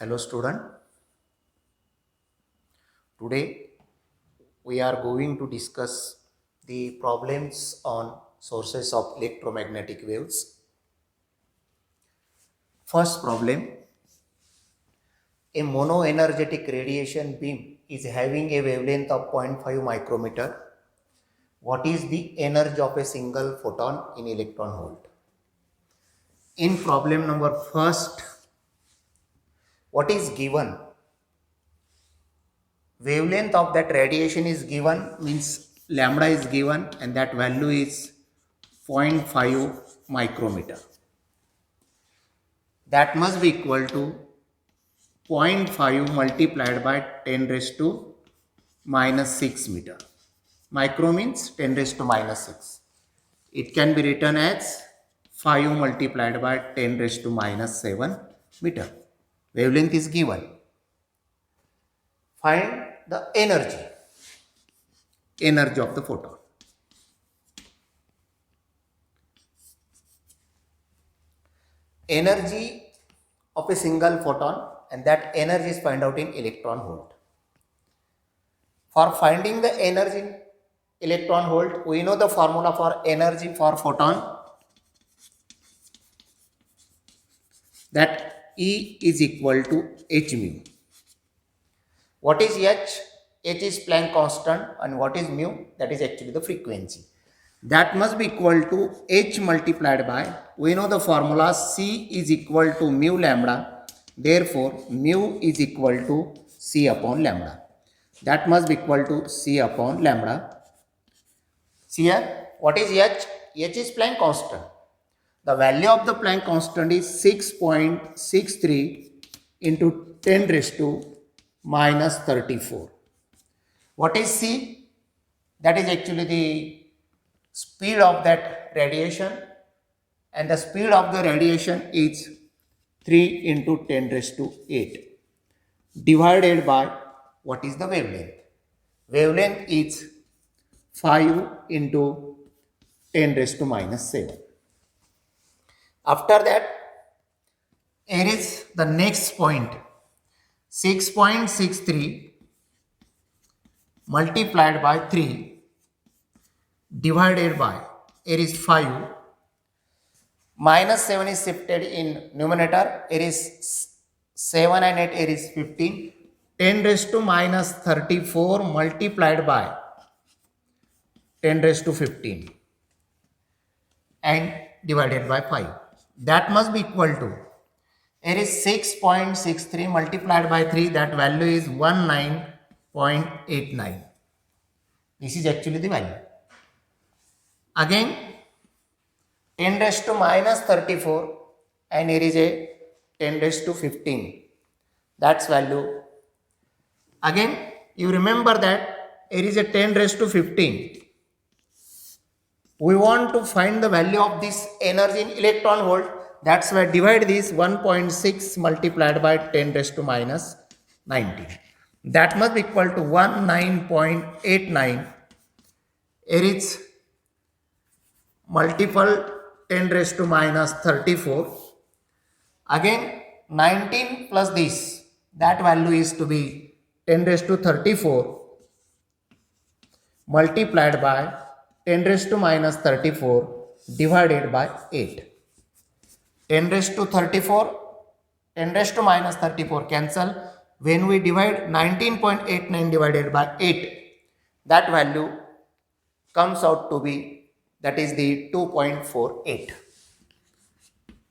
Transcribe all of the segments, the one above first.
Hello student, today we are going to discuss the problems on sources of electromagnetic waves. First problem, a monoenergetic radiation beam is having a wavelength of 0.5 micrometer. What is the energy of a single photon in electron volt? In problem number first, what is given? Wavelength of that radiation is given, means lambda is given, and that value is 0.5 micrometer. That must be equal to 0.5 multiplied by 10 raised to minus 6 meter. Micro means 10 raised to minus 6. It can be written as 5 multiplied by 10 raised to minus 7 meter. Wavelength is given. Find the energy of the photon. Energy of a single photon, and that energy is found out in electron volt. For finding the energy in electron volt, we know the formula for energy for photon, that E is equal to h mu. What is h? H is Planck constant, and what is mu? That is actually the frequency. That must be equal to h multiplied by, we know the formula C is equal to mu lambda, therefore mu is equal to C upon lambda. That must be equal to C upon lambda. See here, what is h? H is Planck constant. The value of the Planck constant is 6.63 into 10 raised to minus 34. What is C? That is actually the speed of that radiation, and the speed of the radiation is 3 into 10 raised to 8 divided by what is the wavelength. Wavelength is 5 into 10 raised to minus 7. After that, here is the next point, 6.63 multiplied by 3 divided by, here is 5, minus 7 is shifted in numerator, here is 7 and 8, here is 15, 10 raised to minus 34 multiplied by 10 raised to 15 and divided by 5. That must be equal to, here is 6.63 multiplied by 3, that value is 19.89. This is actually the value. Again, 10 raised to minus 34, and here is a 10 raised to 15. That's value. Again, you remember that here is a 10 raised to 15. We want to find the value of this energy in electron volt. That's why divide this 1.6 multiplied by 10 raised to minus 19. That must be equal to 19.89. Here is multiple 10 raised to minus 34. Again 19 plus this, that value is to be 10 raised to 34 multiplied by 10 raised to minus 34 divided by 8. 10 raised to 34, 10 raised to minus 34 cancel. When we divide 19.89 divided by 8, that value comes out to be, that is the 2.48.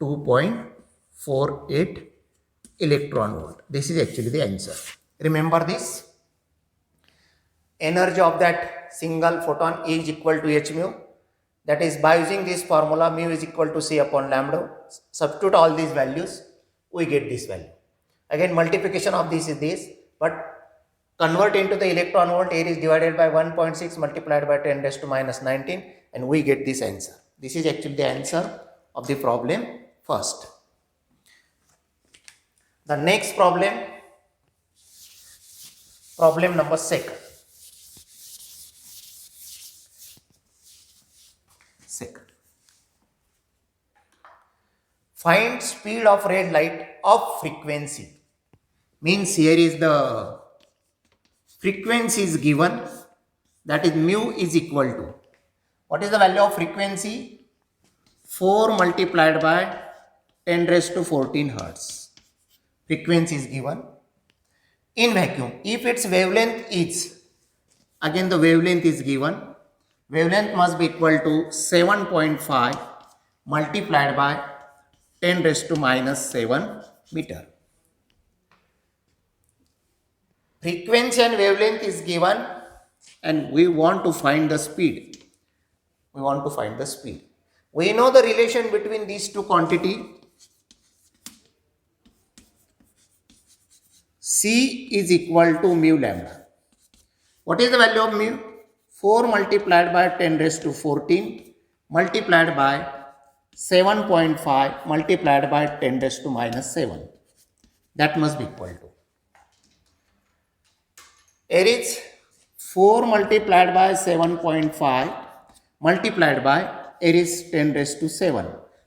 2.48 electron volt. This is actually the answer. Remember this. Energy of that single photon is equal to h mu. That is, by using this formula, mu is equal to C upon lambda. Substitute all these values, we get this value. Again, multiplication of this is this, but convert into the electron volt. Here is divided by 1.6 multiplied by 10 raised to minus 19, and we get this answer. This is actually the answer of the problem first. The next problem, problem number second. Find speed of red light of frequency Means here is the frequency is given, that is mu is equal to, what is the value of frequency? 4 multiplied by 10 raised to 14 hertz. Frequency is given in vacuum. If its wavelength is, again the wavelength is given, wavelength must be equal to 7.5 multiplied by 10 raised to minus 7 meter. Frequency and wavelength is given and we want to find the speed. We want to find the speed. We know the relation between these two quantity. C is equal to mu lambda. What is the value of mu? 4 multiplied by 10 raised to 14 multiplied by 7.5 multiplied by 10 raised to minus 7. That must be equal to. Here is 4 multiplied by 7.5 multiplied by, here is 10 raised to 7.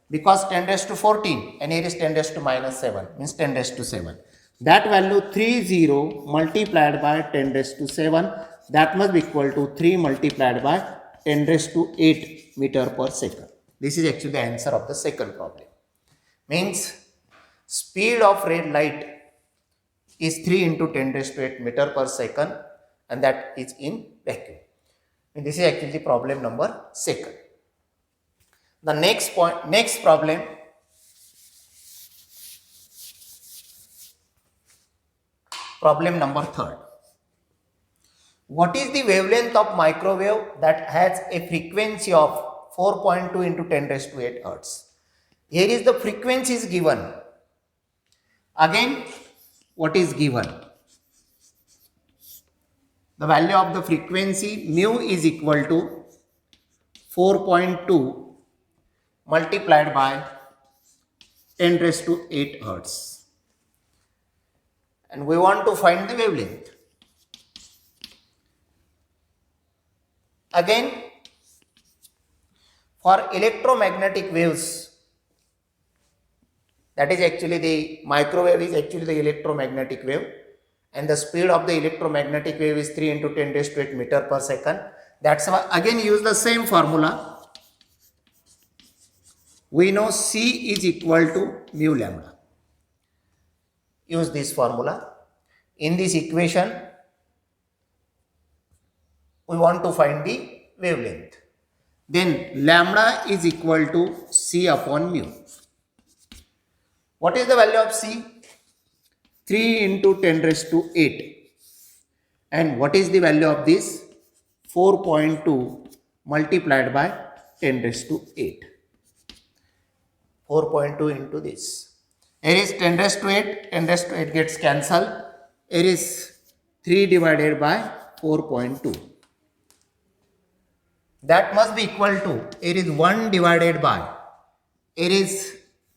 Because 10 raised to 14 and here is 10 raised to minus 7 means 10 raised to 7. That value 30 multiplied by 10 raised to 7, that must be equal to 3 multiplied by 10 raised to 8 meter per second. This is actually the answer of the second problem. Means speed of red light is 3 into 10 raised to 8 meter per second and that is in vacuum. And this is actually problem number 2. The next problem. Problem number 3. What is the wavelength of microwave that has a frequency of 4.2 into 10 raised to 8 hertz? Here is the frequency is given. Again, what is given? The value of the frequency mu is equal to 4.2 multiplied by 10 raised to 8 hertz. And we want to find the wavelength. Again, for electromagnetic waves, that is actually the microwave is actually the electromagnetic wave and the speed of the electromagnetic wave is 3 into 10 raised to 8 meter per second. That's why again use the same formula. We know C is equal to mu lambda. Use this formula. In this equation, we want to find the wavelength. Then lambda is equal to C upon mu. What is the value of C? 3 into 10 raised to 8. And what is the value of this? 4.2 multiplied by 10 raised to 8. 4.2 into this. Here is 10 raised to 8. 10 raised to 8 gets cancelled. Here is 3 divided by 4.2. That must be equal to, here is 1 divided by, here is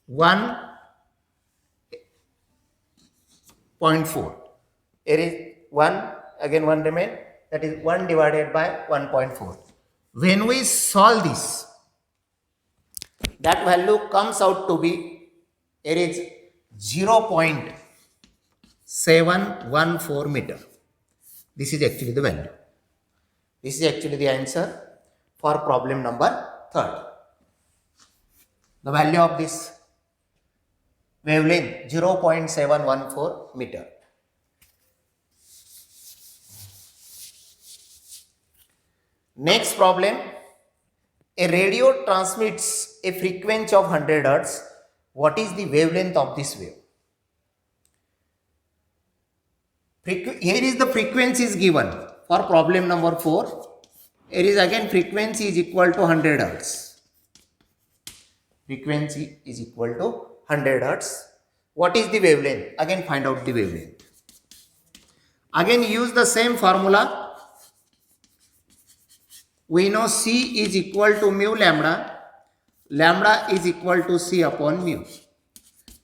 1.4. Here is 1, again 1 remain, that is 1 divided by 1.4. When we solve this, that value comes out to be, here is 0.714 meter. This is actually the value. This is actually the answer for problem number 3. The value of this wavelength 0.714 meter. Next problem. A radio transmits a frequency of 100 Hz. What is the wavelength of this wave? Here is the frequency is given for problem number 4. Here is again frequency is equal to 100 Hz. Frequency is equal to 100 Hz. What is the wavelength? Again find out the wavelength. Again use the same formula. We know C is equal to mu lambda. Lambda is equal to C upon mu.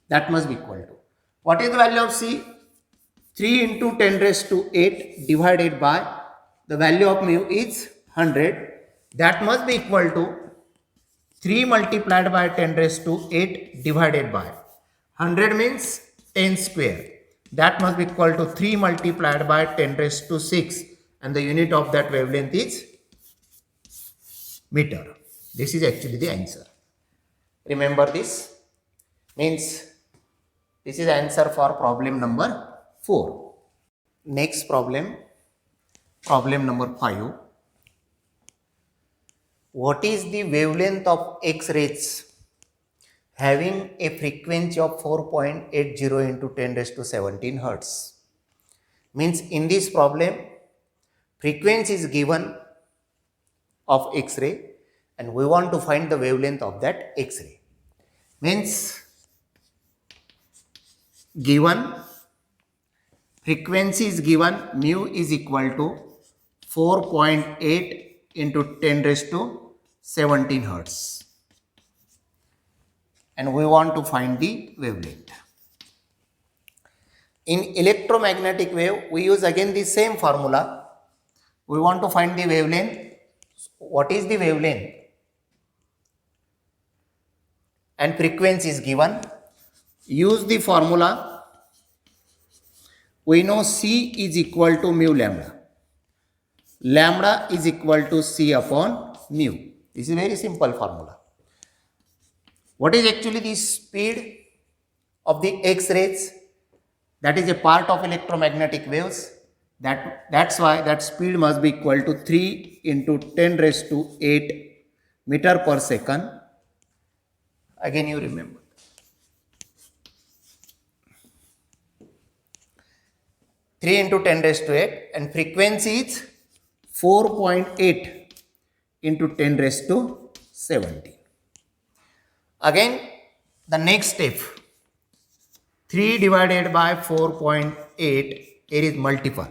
That must be equal to. What is the value of C? 3 into 10 raised to 8 divided by the value of mu is 100. That must be equal to 3 multiplied by 10 raised to 8 divided by 100 means 10 square. that must be equal to 3 multiplied by 10 raised to 6, and the unit of that wavelength is meter. This is actually the answer. Remember this, means this is answer for problem number 4. Next problem, problem number 5. What is the wavelength of X-rays having a frequency of 4.80 into 10 raised to 17 hertz? Means in this problem, frequency is given of X-ray and we want to find the wavelength of that X-ray. Means given frequency is given, mu is equal to 4.8 into 10 raised to 17 hertz, and we want to find the wavelength. In electromagnetic wave, we use again the same formula. We want to find the wavelength. What is the wavelength? And frequency is given. Use the formula. We know C is equal to mu lambda. Lambda is equal to C upon mu. This is a very simple formula. What is actually the speed of the X-rays? That is a part of electromagnetic waves. That's why that speed must be equal to 3 into 10 raised to 8 meter per second. Again you remember. 3 into 10 raised to 8, and frequency is 4.8 into 10 raised to 17. Again, the next step, 3 divided by 4.8, it is multiple.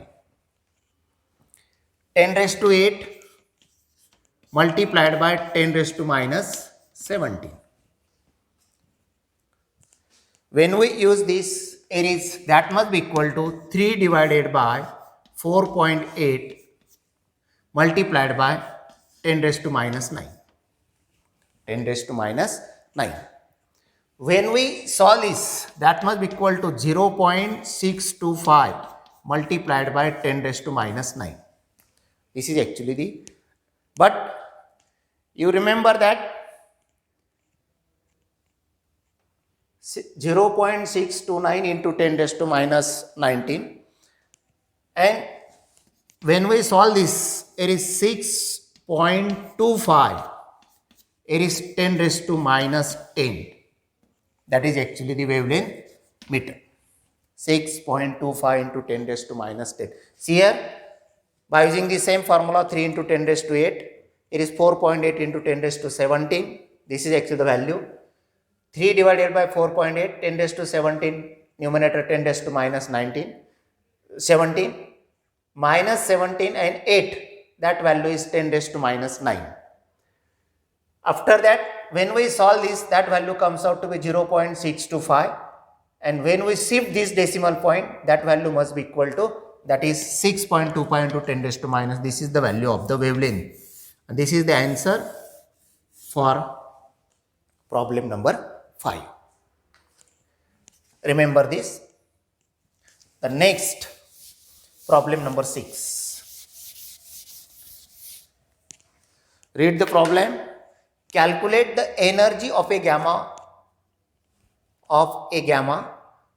10 raised to 8 multiplied by 10 raised to minus 17. When we use this, it is that must be equal to 3 divided by 4.8 multiplied by 10 raised to minus 9. 10 raised to minus 9. When we solve this, that must be equal to 0.625 multiplied by 10 raised to minus 9. This is actually the, but you remember that 0.629 into 10 raised to minus 19, and when we solve this, it is 6.25, it is 10 raised to minus 10. That is actually the wavelength meter. 6.25 into 10 raised to minus 10. See here, by using the same formula, 3 into 10 raised to 8, it is 4.8 into 10 raised to 17. This is actually the value. 3 divided by 4.8, 10 raised to 17, numerator 10 raised to minus 19, 17, minus 17 and 8, that value is 10 raised to minus 9. After that, when we solve this, that value comes out to be 0.625, and when we shift this decimal point, that value must be equal to, that is 6.25 into 10 raised to minus, this is the value of the wavelength. And this is the answer for problem number 5. Remember this. The next, problem number 6. Read the problem. Calculate the energy of a gamma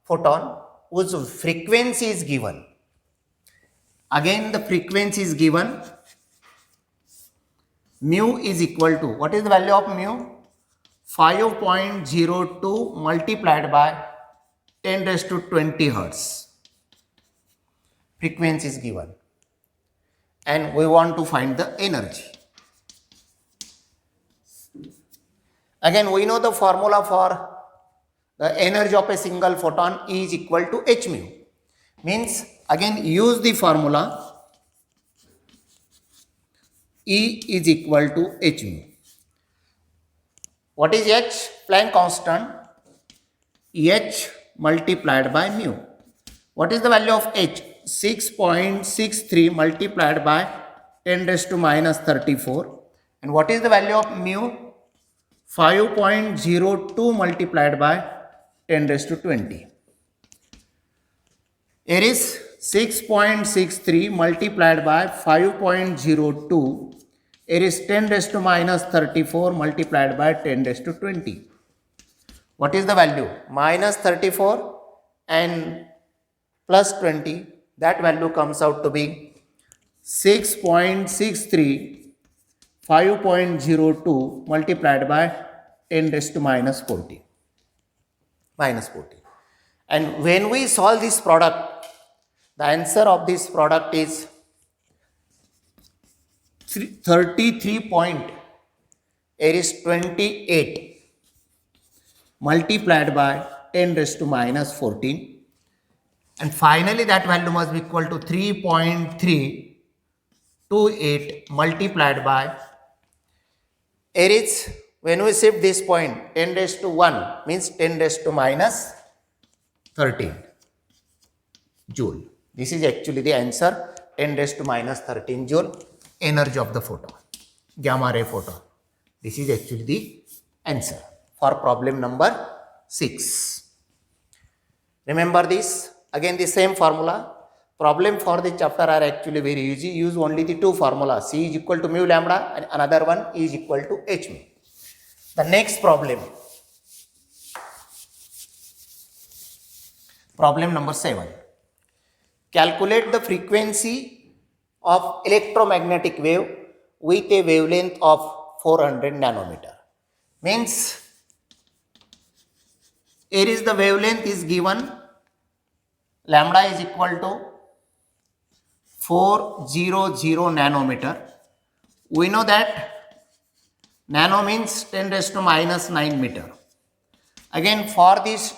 photon whose frequency is given. Again the frequency is given. Mu is equal to, what is the value of mu? 5.02 multiplied by 10 raised to 20 hertz. Frequency is given. And we want to find the energy. Again, we know the formula for the energy of a single photon is equal to h mu. Means, again, use the formula E is equal to h mu. What is h? Planck constant. H multiplied by mu. What is the value of h? 6.63 multiplied by 10 raised to minus 34. And what is the value of mu? 5.02 multiplied by 10 raised to 20. Here is 6.63 multiplied by 5.02. Here is 10 raised to minus 34 multiplied by 10 raised to 20. What is the value? Minus 34 and plus 20. That value comes out to be 6.63 5.02 multiplied by 10 raised to minus 40. Minus 40. And when we solve this product, the answer of this product is 33 point. It is 28 multiplied by 10 raised to minus 14. And finally that value must be equal to 3.328 multiplied by, it is, when we shift this point, 10 raised to 1 means 10 raised to minus 13 joule. This is actually the answer, 10 raised to minus 13 joule energy of the photon, gamma ray photon. This is actually the answer for problem number 6. Remember this, again the same formula. Problem for the chapter are actually very easy. Use only the two formulas. C is equal to mu lambda and another one is equal to h mu. The next problem. Problem number 7. Calculate the frequency of electromagnetic wave with a wavelength of 400 nanometer. Means here is the wavelength is given, lambda is equal to 400 nanometer. We know that nano means 10 raised to minus 9 meter. Again for this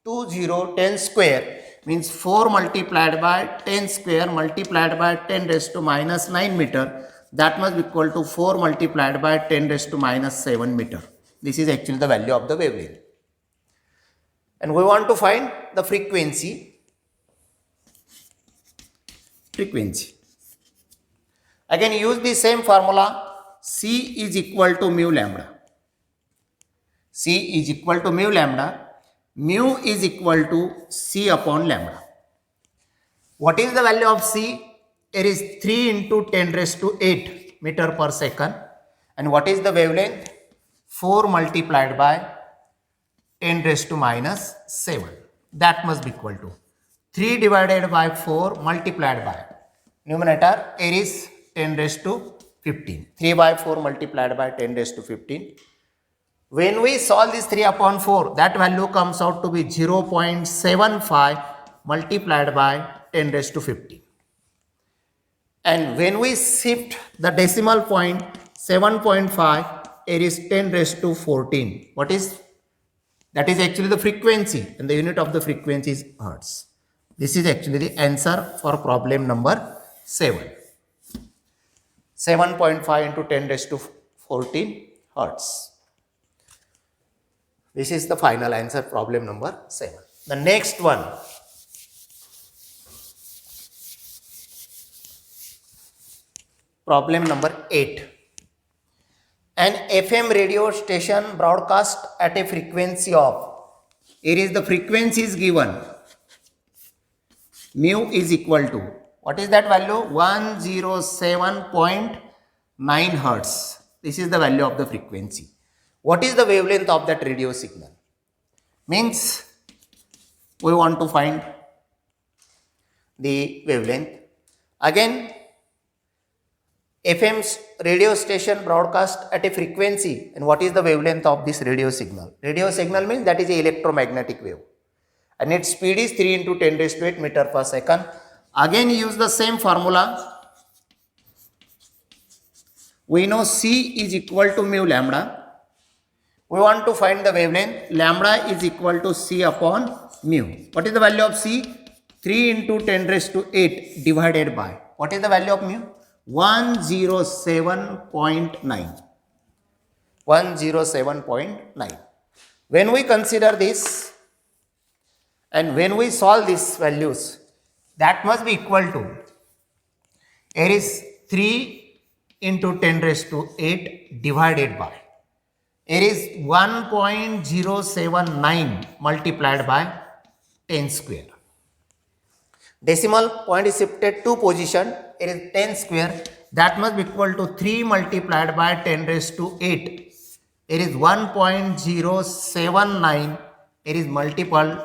10 square means 4 multiplied by 10 square multiplied by 10 raised to minus 9 meter. That must be equal to 4 multiplied by 10 raised to minus 7 meter. This is actually the value of the wavelength. And we want to find the frequency. Again use the same formula. C is equal to mu lambda. C is equal to mu lambda. Mu is equal to C upon lambda. What is the value of C? It is 3 into 10 raised to 8 meter per second. And what is the wavelength? 4 multiplied by 10 raised to minus 7. That must be equal to 3 divided by 4 multiplied by, numerator, it is 10 raised to 15. 3 by 4 multiplied by 10 raised to 15. When we solve this 3 upon 4, that value comes out to be 0.75 multiplied by 10 raised to 15. And when we shift the decimal point 7.5, it is 10 raised to 14. What is? That is actually the frequency, and the unit of the frequency is hertz. This is actually the answer for problem number 7. 7.5 into 10 raised to 14 hertz. This is the final answer, problem number 7. The next one. Problem number 8. An FM radio station broadcast at a frequency of, here is the frequency is given, mu is equal to, what is that value? 107.9 hertz. This is the value of the frequency. What is the wavelength of that radio signal? Means we want to find the wavelength. Again, FM's radio station broadcast at a frequency, and what is the wavelength of this radio signal? Radio signal means that is an electromagnetic wave, and its speed is 3 into 10 raised to 8 meter per second. Again use the same formula. We know C is equal to mu lambda. We want to find the wavelength. Lambda is equal to C upon mu. What is the value of C? 3 into 10 raised to 8 divided by, what is the value of mu? 107.9. 107.9. When we consider this and when we solve these values, that must be equal to, here is 3 into 10 raised to 8 divided by, here is 1.079 multiplied by 10 square. decimal point is shifted 2 position, it is 10 square, that must be equal to 3 multiplied by 10 raised to 8. It is 1.079, it is multiple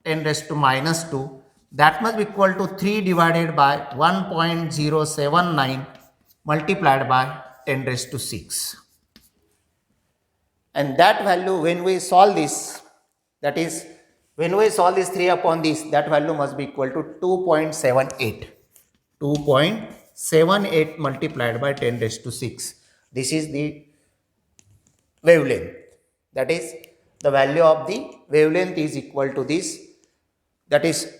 10 raised to minus 2, that must be equal to 3 divided by 1.079 multiplied by 10 raised to 6. And that value, when we solve this, that is, when we solve this 3 upon this, that value must be equal to 2.78. 2.78 multiplied by 10 raised to 6. This is the wavelength. That is, the value of the wavelength is equal to this. That is,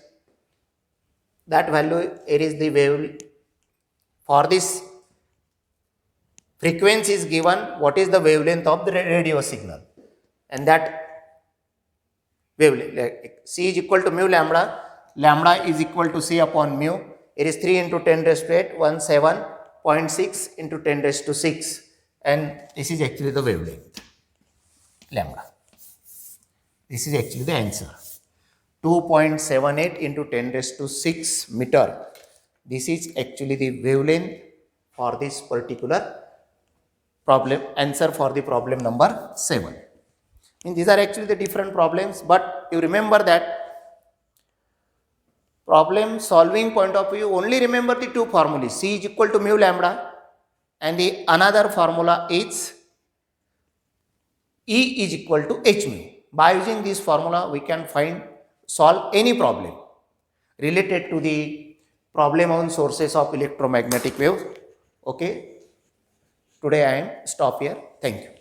that value, it is the wave. For this frequency is given, what is the wavelength of the radio signal, and that wavelength C is equal to mu lambda. Lambda is equal to C upon mu. It is 3 into 10 raised to 8, 17.6 into 10 raised to 6, and this is actually the wavelength lambda. This is actually the answer. 2.78 into 10 raised to 6 meter. This is actually the wavelength for this particular problem, answer for the problem number 7. And these are actually the different problems, but you remember that problem solving point of view, only remember the two formulas. C is equal to mu lambda, and the another formula is E is equal to h mu. By using this formula, we can solve any problem related to the problem on sources of electromagnetic waves. Okay. Today I am stop here. Thank you.